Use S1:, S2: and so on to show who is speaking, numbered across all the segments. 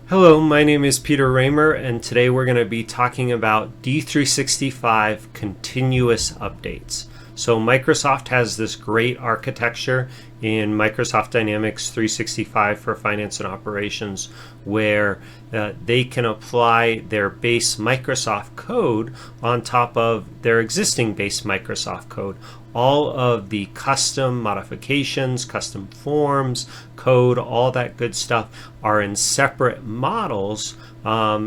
S1: Hello, my name is Peter Raymer, and today we're going to be talking about D365 continuous updates. So Microsoft has this great architecture in Microsoft Dynamics 365 for finance and operations where they can apply their base Microsoft code on top of their existing base Microsoft code. All of the custom modifications, custom forms, code, all that good stuff are in separate models,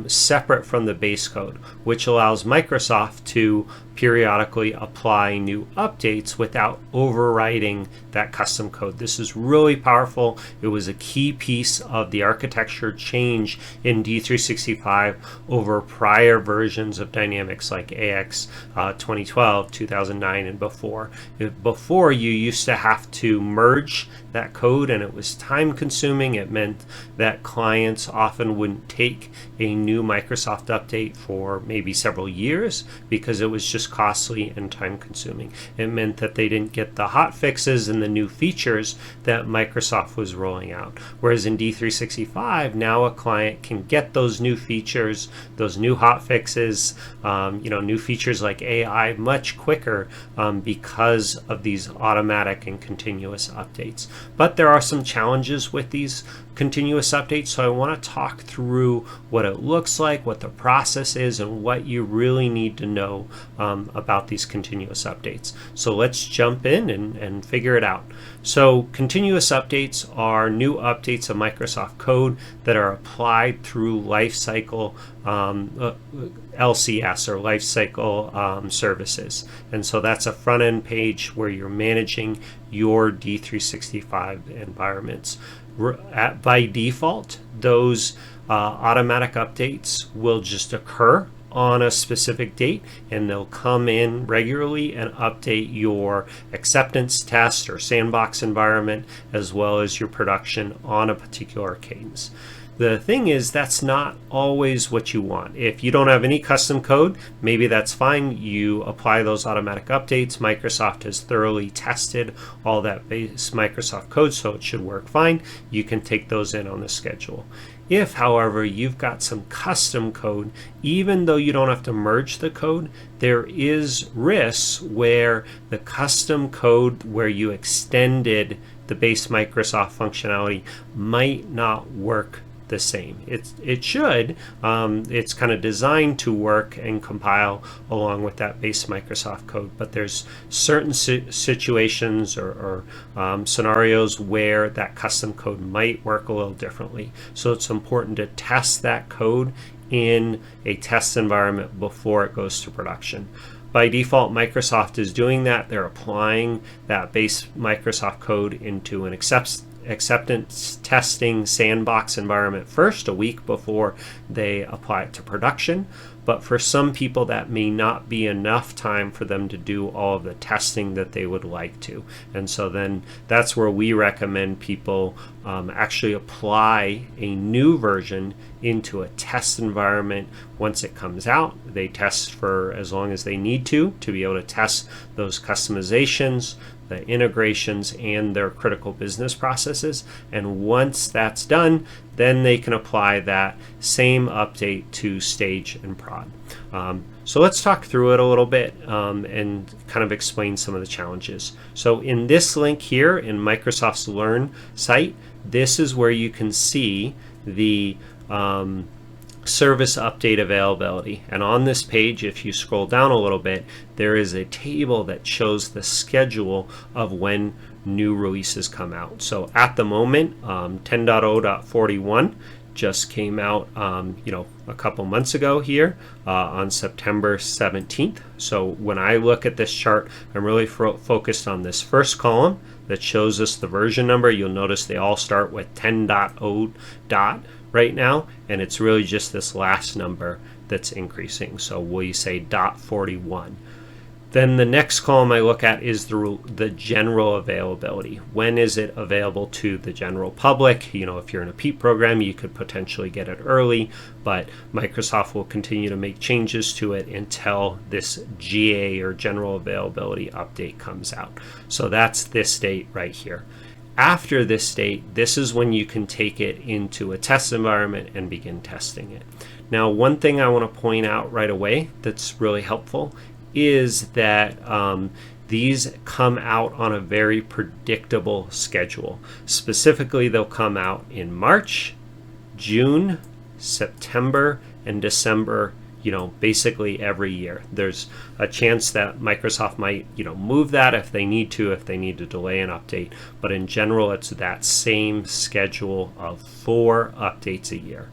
S1: separate from the base code, which allows Microsoft to periodically apply new updates without overwriting that custom code. This is really powerful. It was a key piece of the architecture change in D365 over prior versions of Dynamics like AX 2012, 2009, and before. Before, you used to have to merge that code, and it was time consuming. It meant that clients often wouldn't take a new Microsoft update for maybe several years because it was just costly and time consuming. It meant that they didn't get the hot fixes and the new features that Microsoft was rolling out. Whereas in D365, now a client can get those new features, those new hot fixes, new features like AI much quicker because of these automatic and continuous updates. But there are some challenges with these continuous updates, so I want to talk through what it looks like, what the process is, and what you really need to know about these continuous updates. So let's jump in and figure it out. So continuous updates are new updates of Microsoft code that are applied through lifecycle LCS or lifecycle services. And so that's a front end page where you're managing your D365 environments. By default, those automatic updates will just occur on a specific date, and they'll come in regularly and update your acceptance test or sandbox environment as well as your production on a particular cadence. The thing is, that's not always what you want. If you don't have any custom code, maybe that's fine. You apply those automatic updates. Microsoft has thoroughly tested all that base Microsoft code, so it should work fine. You can take those in on the schedule. If, however, you've got some custom code, even though you don't have to merge the code, there is risks where the custom code where you extended the base Microsoft functionality might not work the same. It should. It's kind of designed to work and compile along with that base Microsoft code, but there's certain situations or scenarios where that custom code might work a little differently. So it's important to test that code in a test environment before it goes to production. By default, Microsoft is doing that. They're applying that base Microsoft code into an acceptance testing sandbox environment first, a week before they apply it to production. But for some people, that may not be enough time for them to do all of the testing that they would like to. And so then that's where we recommend people actually apply a new version into a test environment. Once it comes out, they test for as long as they need to be able to test those customizations, the integrations, and their critical business processes. And once that's done, then they can apply that same update to stage and prod. So let's talk through it a little bit and kind of explain some of the challenges. So in this link here in Microsoft's Learn site, this is where you can see the service update availability. And on this page, if you scroll down a little bit, there is a table that shows the schedule of when new releases come out. So at the moment, 10.0.41 just came out a couple months ago here on September 17th. So when I look at this chart, I'm really focused on this first column that shows us the version number. You'll notice they all start with 10.0. right now, and it's really just this last number that's increasing. So we say .41. Then the next column I look at is the general availability. When is it available to the general public? If you're in a PEEP program, you could potentially get it early, but Microsoft will continue to make changes to it until this GA or general availability update comes out. So that's this date right here. After this date, this is when you can take it into a test environment and begin testing it. Now, one thing I want to point out right away that's really helpful is that these come out on a very predictable schedule. Specifically, they'll come out in March, June, September, and December, basically every year. There's a chance that Microsoft might, move that if they need to delay an update. But in general, it's that same schedule of 4 updates a year.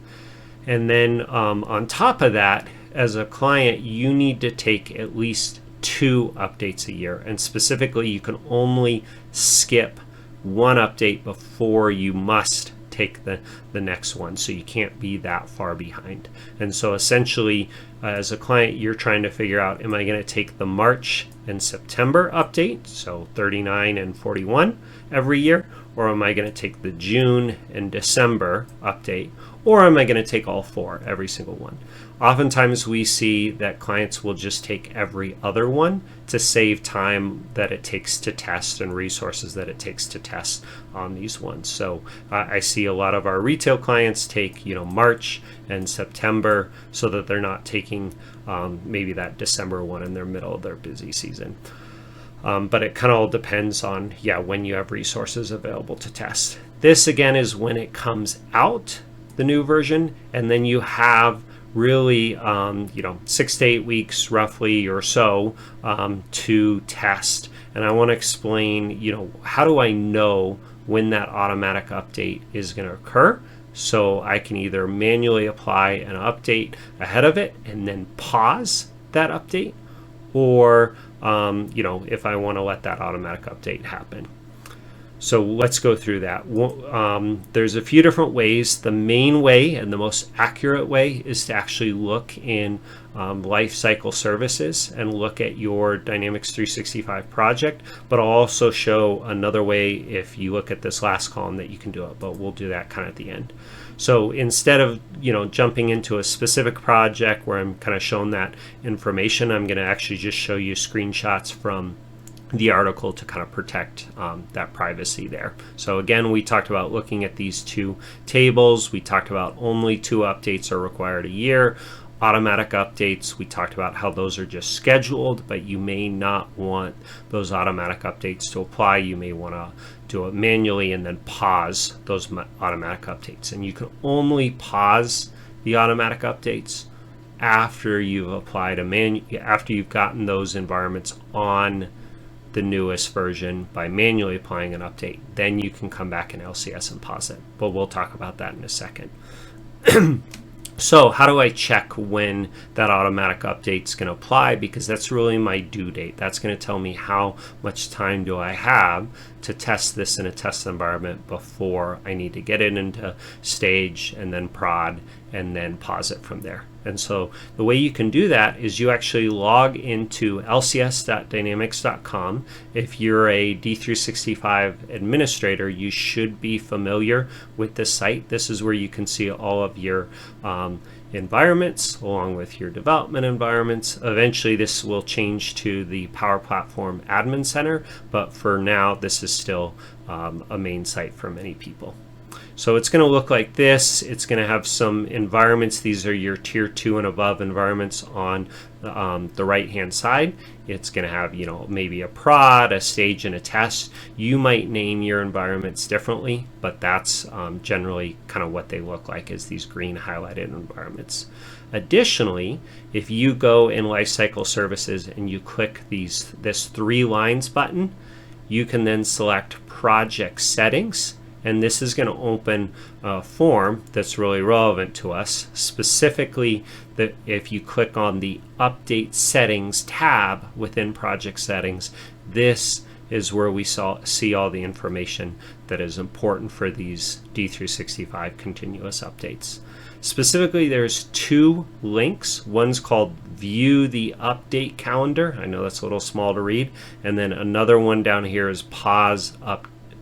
S1: And then on top of that, as a client, you need to take at least 2 updates a year. And specifically, you can only skip 1 update before you must take the next one, so you can't be that far behind. And so essentially, as a client, you're trying to figure out, am I going to take the March and September update, so 39 and 41 every year, or am I going to take the June and December update, or am I going to take all 4, every single one? Oftentimes we see that clients will just take every other one to save time that it takes to test and resources that it takes to test on these ones. So I see a lot of our retail clients take March and September so that they're not taking maybe that December one in their middle of their busy season. But it kind of all depends on when you have resources available to test. This again is when it comes out, the new version, and then you have really 6 to 8 weeks roughly or so to test. And I want to explain how do I know when that automatic update is going to occur, so I can either manually apply an update ahead of it and then pause that update, or if I want to let that automatic update happen. So let's go through that. There's a few different ways. The main way and the most accurate way is to actually look in Lifecycle Services and look at your Dynamics 365 project, but I'll also show another way if you look at this last column that you can do it, but we'll do that kind of at the end. So instead of jumping into a specific project where I'm kind of showing that information, I'm going to actually just show you screenshots from the article to kind of protect that privacy there. So again, we talked about looking at these 2 tables. We talked about only 2 updates are required a year. Automatic updates, we talked about how those are just scheduled, but you may not want those automatic updates to apply. You may want to do it manually and then pause those automatic updates. And you can only pause the automatic updates after you've applied after you've gotten those environments on the newest version by manually applying an update. Then you can come back in LCS and pause it, but we'll talk about that in a second. So how do I check when that automatic update is going to apply? Because that's really my due date. That's going to tell me how much time do I have to test this in a test environment before I need to get it into stage and then prod and then pause it from there. And so the way you can do that is you actually log into lcs.dynamics.com. If you're a D365 administrator, you should be familiar with this site. This is where you can see all of your environments along with your development environments. Eventually this will change to the Power Platform Admin Center, but for now this is still a main site for many people. So it's going to look like this. It's going to have some environments. These are your tier 2 and above environments on the right hand side. It's going to have maybe a prod, a stage, and a test. You might name your environments differently, but that's generally kind of what they look like, as these green highlighted environments. Additionally, if you go in Lifecycle Services and you click this 3 lines button, you can then select Project Settings. And this is going to open a form that's really relevant to us. Specifically, that if you click on the Update Settings tab within Project Settings, this is where we see all the information that is important for these D365 continuous updates. Specifically, there's 2 links. One's called View the Update Calendar. I know that's a little small to read. And then another one down here is Pause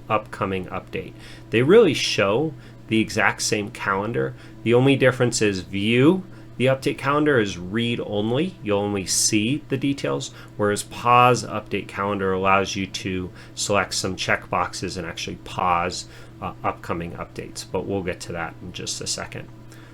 S1: Upcoming Update. They really show the exact same calendar. The only difference is View the update calendar is read only. You'll only see the details, whereas pause update calendar allows you to select some checkboxes and actually pause upcoming updates. But we'll get to that in just a second.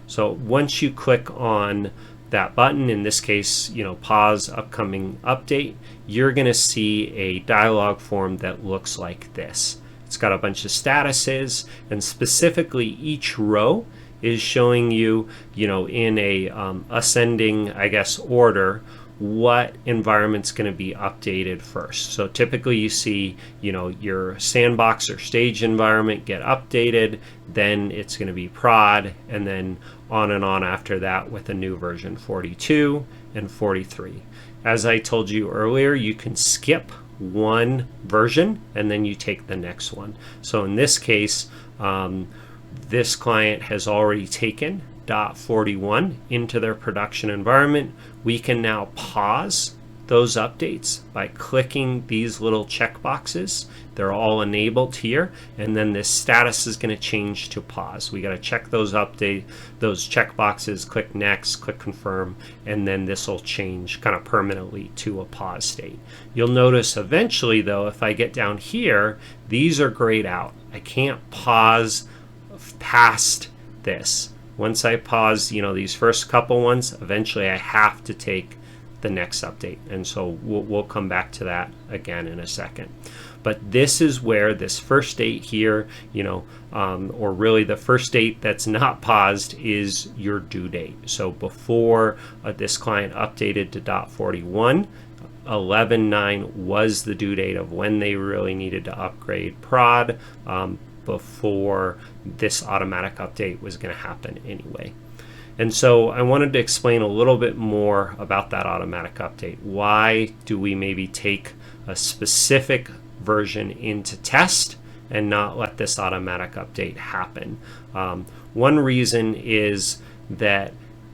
S1: So once you click on that button, in this case, pause upcoming update, you're going to see a dialog form that looks like this. It's got a bunch of statuses, and specifically each row is showing you, in a ascending, order, what environment's going to be updated first. So typically you see, your sandbox or stage environment get updated, then it's going to be prod, and then on and on after that with a new version 42 and 43. As I told you earlier, you can skip one version and then you take the next one. So in this case, this client has already taken .41 into their production environment. We can now pause those updates by clicking these little checkboxes. They're all enabled here, and then this status is going to change to pause. We got to check those checkboxes, click next, click confirm, and then this will change kind of permanently to a pause state. You'll notice eventually though, if I get down here, these are grayed out. I can't pause past this. Once I pause, these first couple ones, eventually I have to take the next update, and so we'll come back to that again in a second. But this is where this first date here, or really the first date that's not paused is your due date. So before this client updated to .41, 11/9 was the due date of when they really needed to upgrade prod, before this automatic update was going to happen anyway. And so I wanted to explain a little bit more about that automatic update. Why do we maybe take a specific version into test and not let this automatic update happen? One reason is that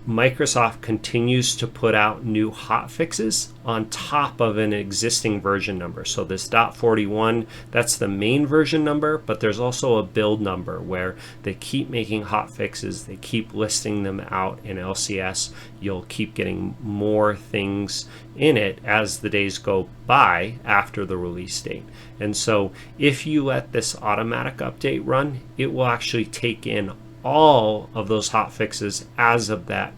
S1: Microsoft continues to put out new hotfixes on top of an existing version number. So this .41, that's the main version number, but there's also a build number where they keep making hotfixes, they keep listing them out in LCS. You'll keep getting more things in it as the days go by after the release date. And so if you let this automatic update run, it will actually take in all of those hotfixes as of that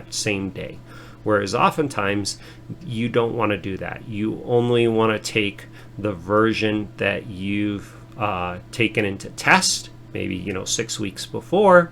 S1: same day. Whereas oftentimes you don't want to do that. You only want to take the version that you've taken into test, maybe 6 weeks before.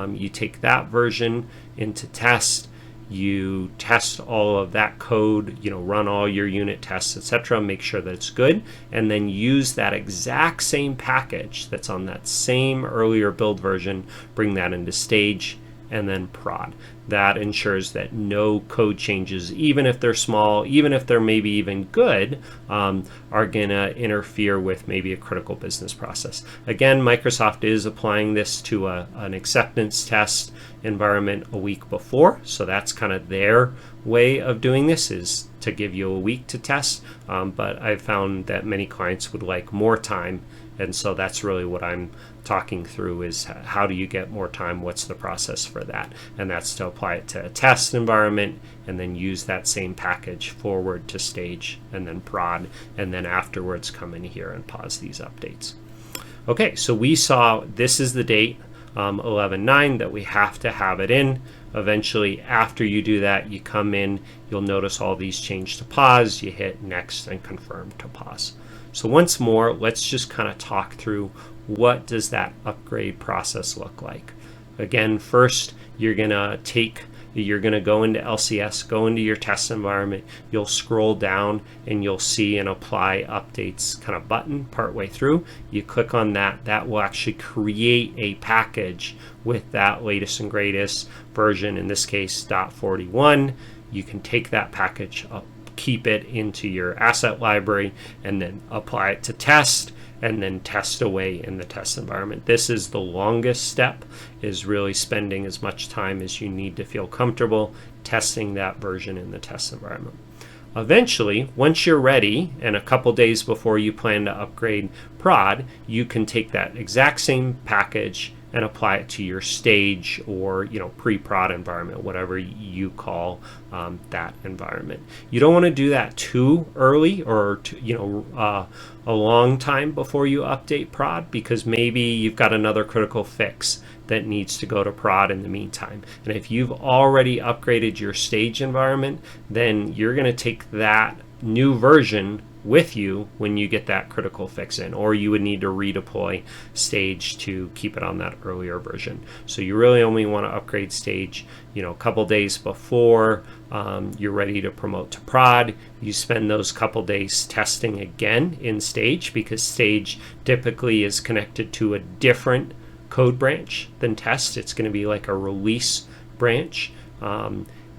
S1: You take that version into test, you test all of that code, run all your unit tests, etc., make sure that it's good, and then use that exact same package that's on that same earlier build version, bring that into stage, and then prod. That ensures that no code changes, even if they're small, even if they're maybe even good, are going to interfere with maybe a critical business process. Again, Microsoft is applying this to an acceptance test environment a week before, so that's kind of their way of doing this, is to give you a week to test, but I've found that many clients would like more time, and so that's really what I'm talking through, is how do you get more time, what's the process for that, and that's to apply it to a test environment and then use that same package forward to stage and then prod, and then afterwards come in here and pause these updates. Okay, so we saw this is the date 11/9 that we have to have it in. Eventually, after you do that, you come in, you'll notice all these change to pause, you hit next and confirm to pause. So once more, let's just kind of talk through what does that upgrade process look like. Again, first you're gonna go into LCS, go into your test environment, you'll scroll down and you'll see an apply updates kind of button partway through. You click on that, that will actually create a package with that latest and greatest version, in this case .41. You can take that package up, keep it into your asset library, and then apply it to test, and then test away in the test environment. This is the longest step, is really spending as much time as you need to feel comfortable testing that version in the test environment. Eventually, once you're ready, and a couple days before you plan to upgrade prod, you can take that exact same package and apply it to your stage or pre-prod environment, whatever you call that environment. You don't want to do that too early or a long time before you update prod, because maybe you've got another critical fix that needs to go to prod in the meantime. And if you've already upgraded your stage environment, then you're going to take that new version with you when you get that critical fix in, or you would need to redeploy stage to keep it on that earlier version. So you really only want to upgrade stage a couple days before you're ready to promote to prod. You spend those couple days testing again in stage, because stage typically is connected to a different code branch than test. It's going to be like a release branch.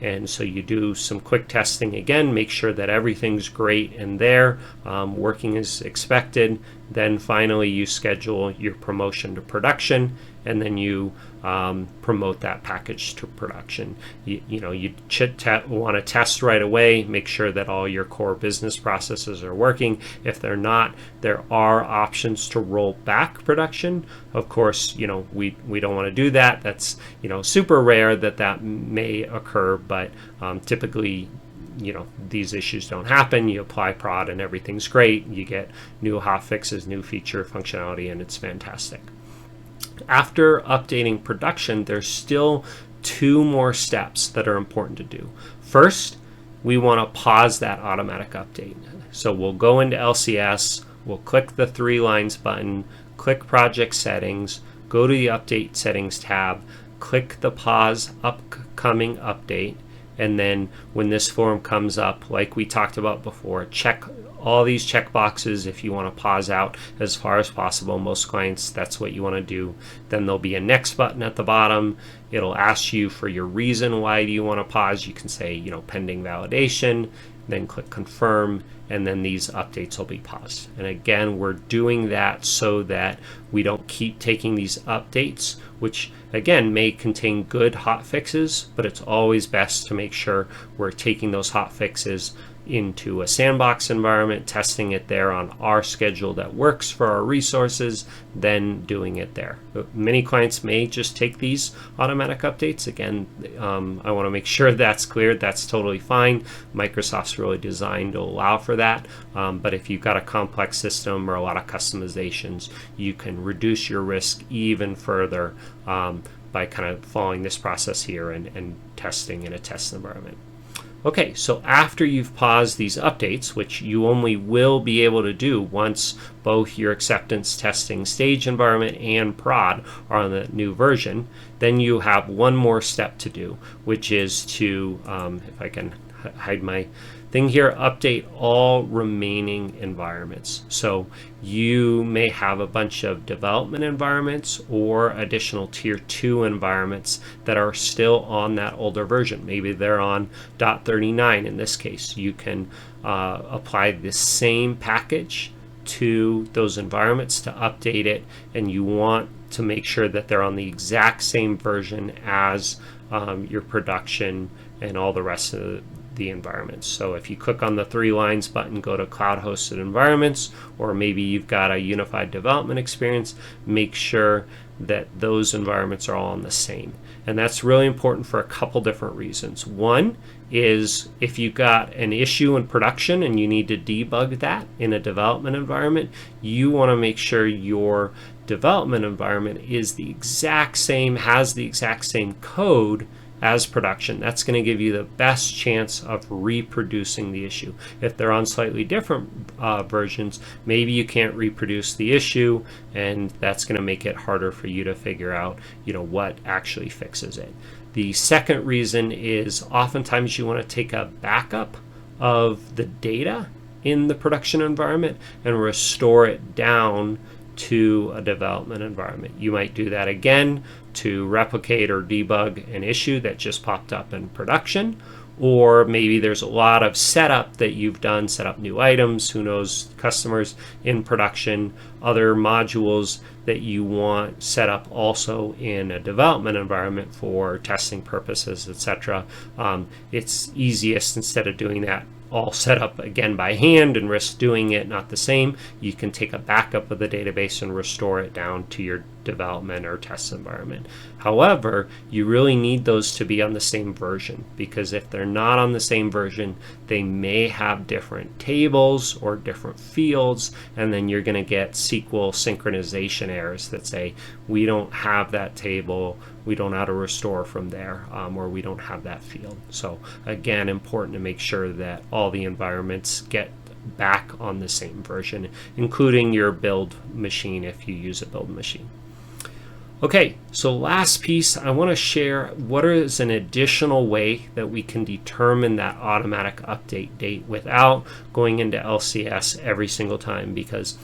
S1: And so you do some quick testing again, make sure that everything's great in there, working as expected. Then finally you schedule your promotion to production, and then you promote that package to production. You want to test right away, make sure that all your core business processes are working. If they're not, there are options to roll back production. Of course, we don't want to do that. That's super rare that may occur, but typically these issues don't happen. You apply prod and everything's great. You get new hot fixes, new feature functionality, and it's fantastic. After updating production, there's still 2 more steps that are important to do. First, we want to pause that automatic update. So we'll go into LCS, we'll click the 3 lines button, click project settings, go to the update settings tab, click the pause upcoming update, and then when this form comes up, like we talked about before, check all these check boxes if you want to pause out as far as possible. Most clients, that's what you want to do. Then there'll be a next button at the bottom. It'll ask you for your reason why do you want to pause. You can say, pending validation, then click confirm, and then these updates will be paused. And again, we're doing that so that we don't keep taking these updates, which again may contain good hot fixes, but it's always best to make sure we're taking those hot fixes into a sandbox environment, testing it there on our schedule that works for our resources, then doing it there. Many clients may just take these automatic updates. Again, I want to make sure that's clear. That's totally fine. Microsoft's really designed to allow for that. But if you've got a complex system or a lot of customizations, you can reduce your risk even further by kind of following this process here and testing in a test environment. Okay, so after you've paused these updates, which you only will be able to do once both your acceptance testing stage environment and prod are on the new version, then you have one more step to do, which is to, if I can hide my thing here, update all remaining environments. So you may have a bunch of development environments or additional tier 2 environments that are still on that older version. Maybe they're on .39 in this case. You can apply the same package to those environments to update it, and you want to make sure that they're on the exact same version as your production and all the rest of the environments. So if you click on the 3 lines button, go to cloud hosted environments, or maybe you've got a unified development experience, make sure that those environments are all on the same. And that's really important for a couple different reasons. One is if you've got an issue in production and you need to debug that in a development environment, you want to make sure your development environment is the exact same, has the exact same code as production. That's going to give you the best chance of reproducing the issue. If they're on slightly different versions, maybe you can't reproduce the issue, and that's going to make it harder for you to figure out, what actually fixes it. The second reason is oftentimes you want to take a backup of the data in the production environment and restore it down to a development environment. You might do that again to replicate or debug an issue that just popped up in production, or maybe there's a lot of setup that you've done, set up new items, who knows, customers in production, other modules that you want set up also in a development environment for testing purposes, etc. It's easiest, instead of doing that all set up again by hand and risk doing it not the same, you can take a backup of the database and restore it down to your development or test environment. However, you really need those to be on the same version, because if they're not on the same version, they may have different tables or different fields, and then you're going to get SQL synchronization errors that say we don't have that table, we don't know how to restore from there, or we don't have that field. So again, important to make sure that all the environments get back on the same version, including your build machine if you use a build machine. Okay, so last piece, I want to share what is an additional way that we can determine that automatic update date without going into LCS every single time, because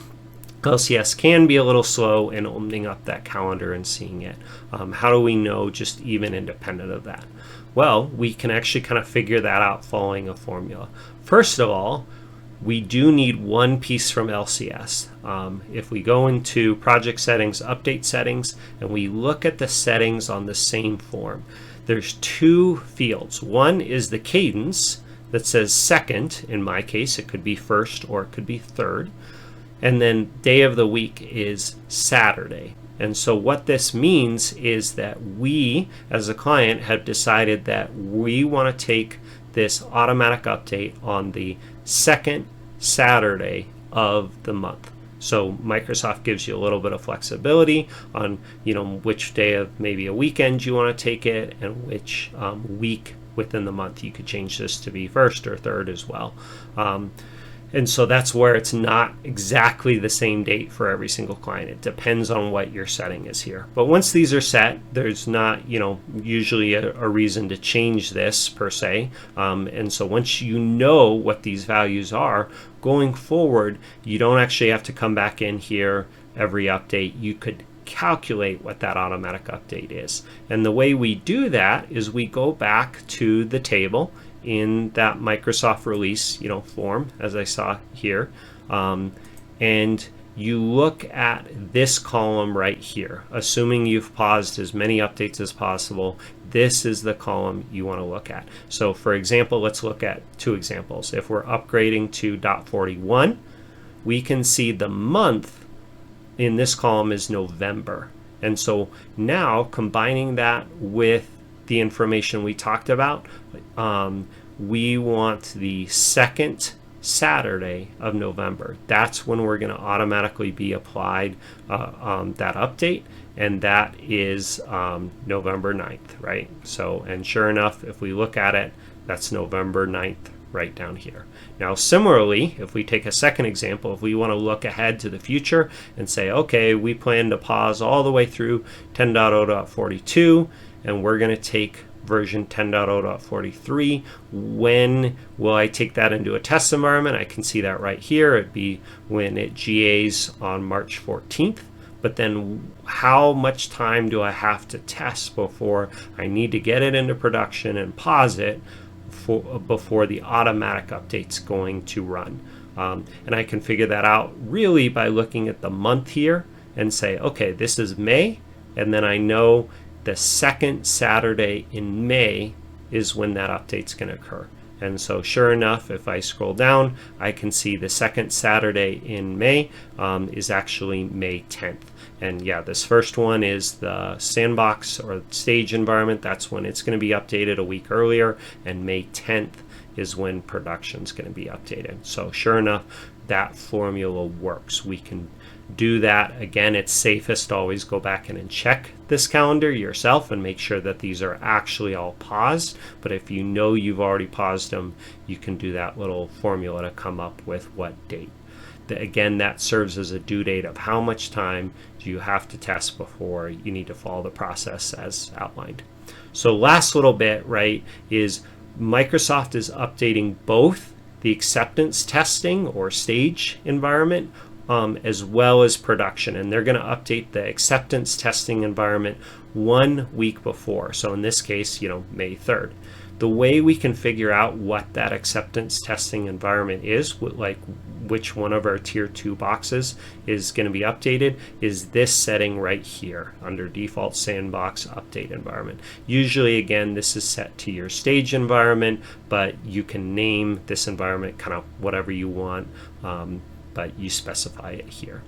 S1: LCS can be a little slow in opening up that calendar and seeing it. How do we know, just even independent of that? Well, we can actually kind of figure that out following a formula. First of all, we do need one piece from LCS. If we go into project settings, update settings, and we look at the settings on the same form, there's two fields. One is the cadence that says second. In my case, it could be first or it could be third. And then day of the week is Saturday. And so what this means is that we, as a client, have decided that we want to take this automatic update on the second Saturday of the month. So Microsoft gives you a little bit of flexibility on, which day of maybe a weekend you want to take it, and which week within the month. You could change this to be first or third as well. And so that's where it's not exactly the same date for every single client. It depends on what your setting is here. But once these are set, there's not, usually a reason to change this per se. And so once you know what these values are, going forward, you don't actually have to come back in here every update. You could calculate what that automatic update is. And the way we do that is we go back to the table in that Microsoft release, form, as I saw here, and you look at this column right here. Assuming you've paused as many updates as possible, this is the column you want to look at. So for example, let's look at two examples. If we're upgrading to .41, we can see the month in this column is November. And so now combining that with the information we talked about, we want the second Saturday of November. That's when we're going to automatically be applied that update, and that is November 9th, right? So, and sure enough, if we look at it, that's November 9th right down here. Now similarly, if we take a second example, if we want to look ahead to the future and say, okay, we plan to pause all the way through 10.0.42, and we're going to take version 10.0.43. When will I take that into a test environment? I can see that right here. It'd be when it GAs on March 14th. But then how much time do I have to test before I need to get it into production and pause it before the automatic update's going to run? And I can figure that out really by looking at the month here and say, okay, this is May, and then I know the second Saturday in May is when that update's going to occur. And so sure enough, if I scroll down, I can see the second Saturday in May is actually May 10th. And yeah, this first one is the sandbox or stage environment. That's when it's going to be updated a week earlier. And May 10th is when production's going to be updated. So sure enough, that formula works. We can do that. Again, it's safest to always go back in and check this calendar yourself and make sure that these are actually all paused. But if you know you've already paused them, you can do that little formula to come up with what date. Again, that serves as a due date of how much time do you have to test before you need to follow the process as outlined. So last little bit, right, is Microsoft is updating both the acceptance testing or stage environment as well as production, and they're going to update the acceptance testing environment 1 week before. So in this case, May 3rd. The way we can figure out what that acceptance testing environment is, like which one of our tier 2 boxes is going to be updated, is this setting right here under default sandbox update environment. Usually, again, this is set to your stage environment, but you can name this environment kind of whatever you want, but you specify it here.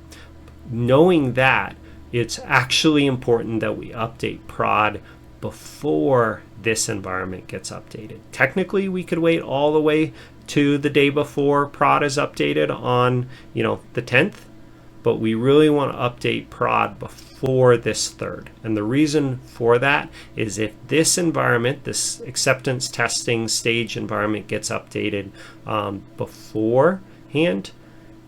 S1: Knowing that, it's actually important that we update prod before this environment gets updated. Technically, we could wait all the way to the day before prod is updated on, the 10th, but we really want to update prod before this 3rd. And the reason for that is if this environment, this acceptance testing stage environment, gets updated beforehand,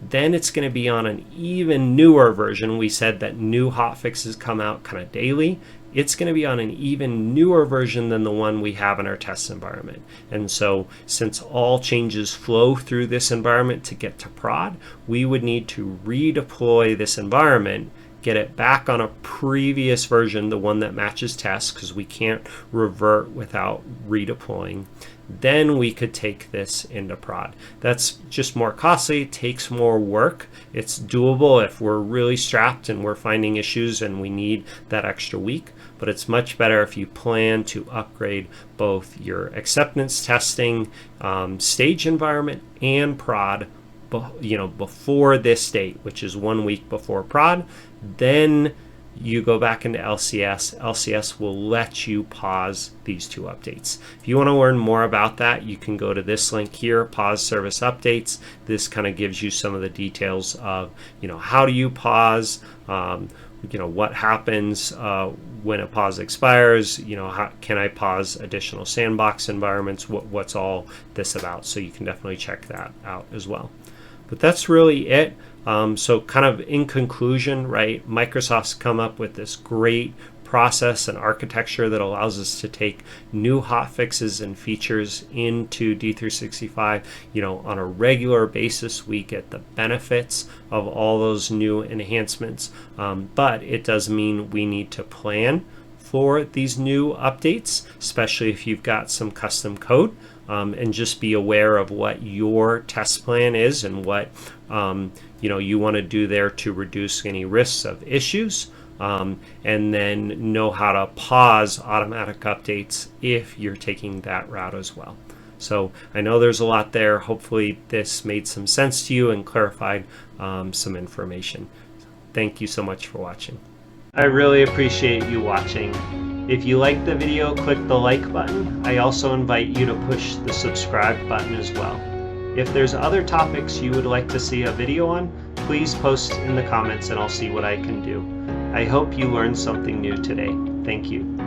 S1: then it's going to be on an even newer version. We said that new hotfixes come out kind of daily. It's going to be on an even newer version than the one we have in our test environment. And so since all changes flow through this environment to get to prod, we would need to redeploy this environment, get it back on a previous version, the one that matches tests, because we can't revert without redeploying. Then we could take this into prod. That's just more costly, takes more work. It's doable if we're really strapped and we're finding issues and we need that extra week, but it's much better if you plan to upgrade both your acceptance testing stage environment and prod before this date, which is 1 week before prod. Then you go back into LCS. LCS will let you pause these 2 updates. If you want to learn more about that, you can go to this link here, pause service updates. This kind of gives you some of the details of, how do you pause, what happens when a pause expires, how can I pause additional sandbox environments, what's all this about. So you can definitely check that out as well. But that's really it. So kind of in conclusion, right, Microsoft's come up with this great process and architecture that allows us to take new hotfixes and features into D365. On a regular basis, we get the benefits of all those new enhancements, but it does mean we need to plan for these new updates, especially if you've got some custom code, and just be aware of what your test plan is and what you want to do there to reduce any risks of issues, and then know how to pause automatic updates if you're taking that route as well. So I know there's a lot there. Hopefully this made some sense to you and clarified some information. Thank you so much for watching. I really appreciate you watching. If you liked the video, click the like button. I also invite you to push the subscribe button as well. If there's other topics you would like to see a video on, please post in the comments and I'll see what I can do. I hope you learned something new today. Thank you.